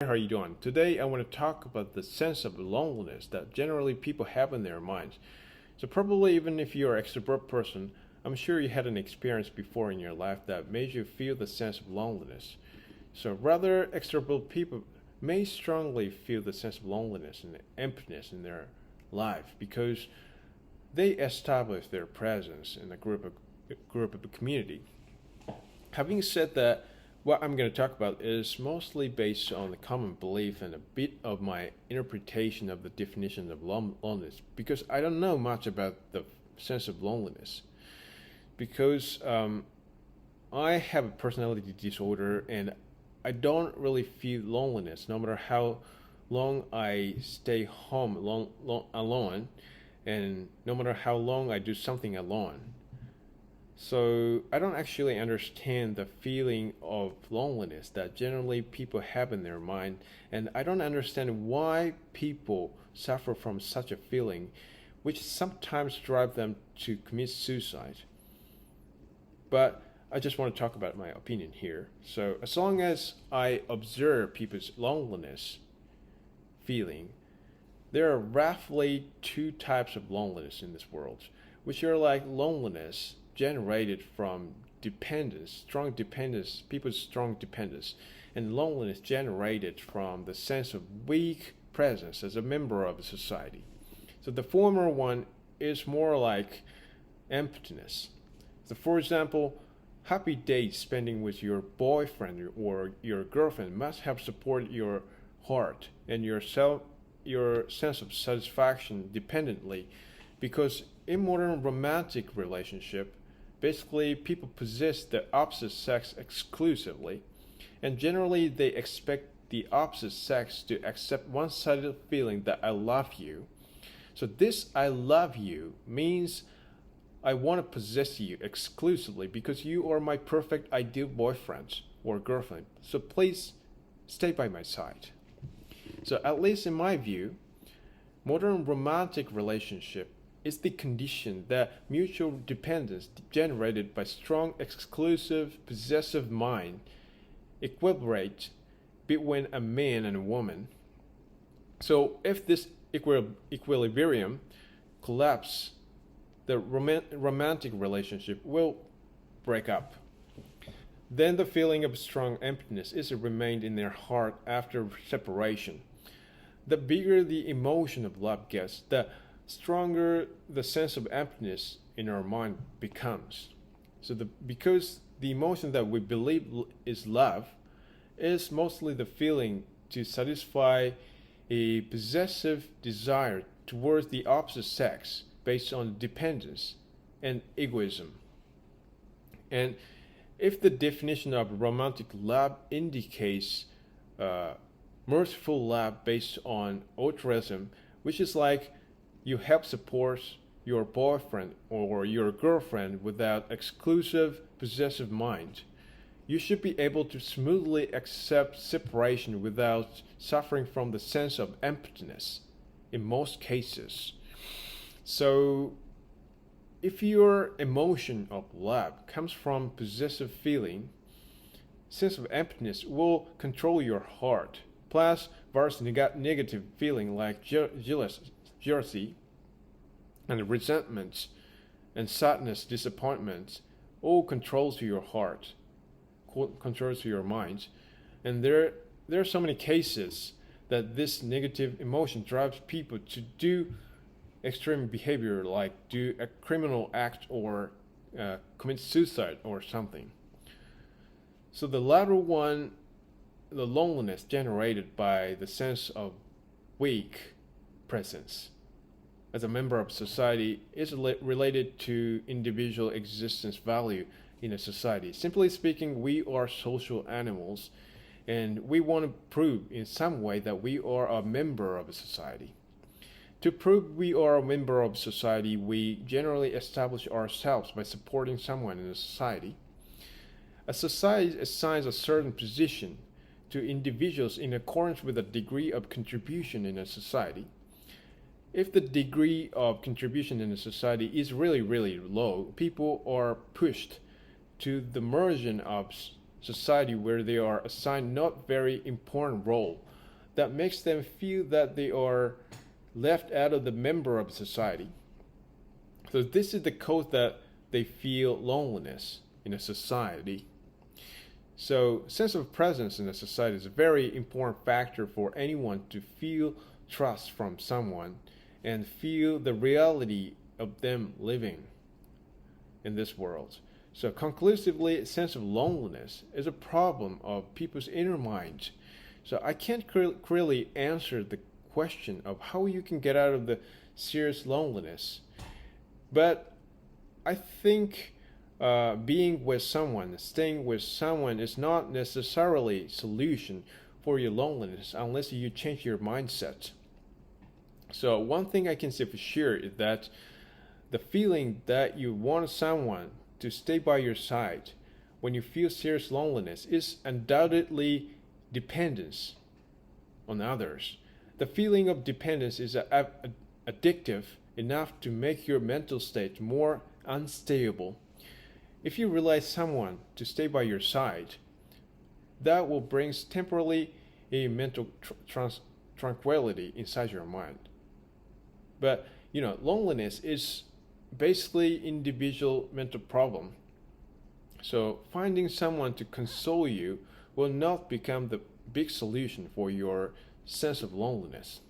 How are you doing? Today I want to talk about the sense of loneliness that generally people have in their minds. So probably even if you're an extrovert person, I'm sure you had an experience before in your life that made you feel the sense of loneliness. So rather extrovert people may strongly feel the sense of loneliness and emptiness in their life because they establish their presence in a group of a community. Having said that, what I'm going to talk about is mostly based on the common belief and a bit of my interpretation of the definition of loneliness because I don't know much about the sense of loneliness. Because I have a personality disorder and I don't really feel loneliness no matter how long I stay home alone and no matter how long I do something alone. So I don't actually understand the feeling of loneliness that generally people have in their mind, and I don't understand why people suffer from such a feeling, which sometimes drive them to commit suicide. But I just want to talk about my opinion here. So as long as I observe people's loneliness feeling, there are roughly two types of loneliness in this world, which are like loneliness generated from people's strong dependence, and loneliness generated from the sense of weak presence as a member of a society. So the former one is more like emptiness. So for example, happy days spending with your boyfriend or your girlfriend must have supported your heart and your sense of satisfaction dependently because in modern romantic relationship basically people possess the opposite sex exclusively and generally they expect the opposite sex to accept one-sided feeling that I love you. So this I love you means I want to possess you exclusively because you are my perfect ideal boyfriend or girlfriend. So please stay by my side. So at least in my view, modern romantic relationship is the condition that mutual dependence generated by strong exclusive possessive mind equilibrate between a man and a woman. So if this equilibrium collapse, the romantic relationship will break up. Then the feeling of strong emptiness is remained in their heart after separation. The bigger the emotion of love gets, the stronger the sense of emptiness in our mind becomes. Because the emotion that we believe is love is mostly the feeling to satisfy a possessive desire towards the opposite sex based on dependence and egoism. And if the definition of romantic love indicates merciful love based on altruism, which is like you help support your boyfriend or your girlfriend without exclusive possessive mind, you should be able to smoothly accept separation without suffering from the sense of emptiness in most cases. So, if your emotion of love comes from possessive feeling, sense of emptiness will control your heart. Plus, various negative feeling like jealousy, and resentment, and sadness, disappointment, all controls your heart, controls your mind, and there are so many cases that this negative emotion drives people to do extreme behavior like do a criminal act or commit suicide or something. So the latter one, the loneliness generated by the sense of weak presence as a member of society is related to individual existence value in a society. Simply speaking, we are social animals and we want to prove in some way that we are a member of a society. To prove we are a member of society, we generally establish ourselves by supporting someone in a society. A society assigns a certain position to individuals in accordance with a degree of contribution in a society. If the degree of contribution in a society is really, really low, people are pushed to the margin of society where they are assigned not very important role that makes them feel that they are left out of the member of society. So this is the cause that they feel loneliness in a society. So sense of presence in a society is a very important factor for anyone to feel trust from someone and feel the reality of them living in this world. So conclusively, a sense of loneliness is a problem of people's inner mind. So I can't clearly answer the question of how you can get out of the serious loneliness. But I think being with someone, staying with someone is not necessarily a solution for your loneliness unless you change your mindset. So one thing I can say for sure is that the feeling that you want someone to stay by your side when you feel serious loneliness is undoubtedly dependence on others. The feeling of dependence is addictive enough to make your mental state more unstable. If you rely someone to stay by your side, that will bring temporarily a mental tranquility inside your mind. But loneliness is basically individual mental problem. So finding someone to console you will not become the big solution for your sense of loneliness.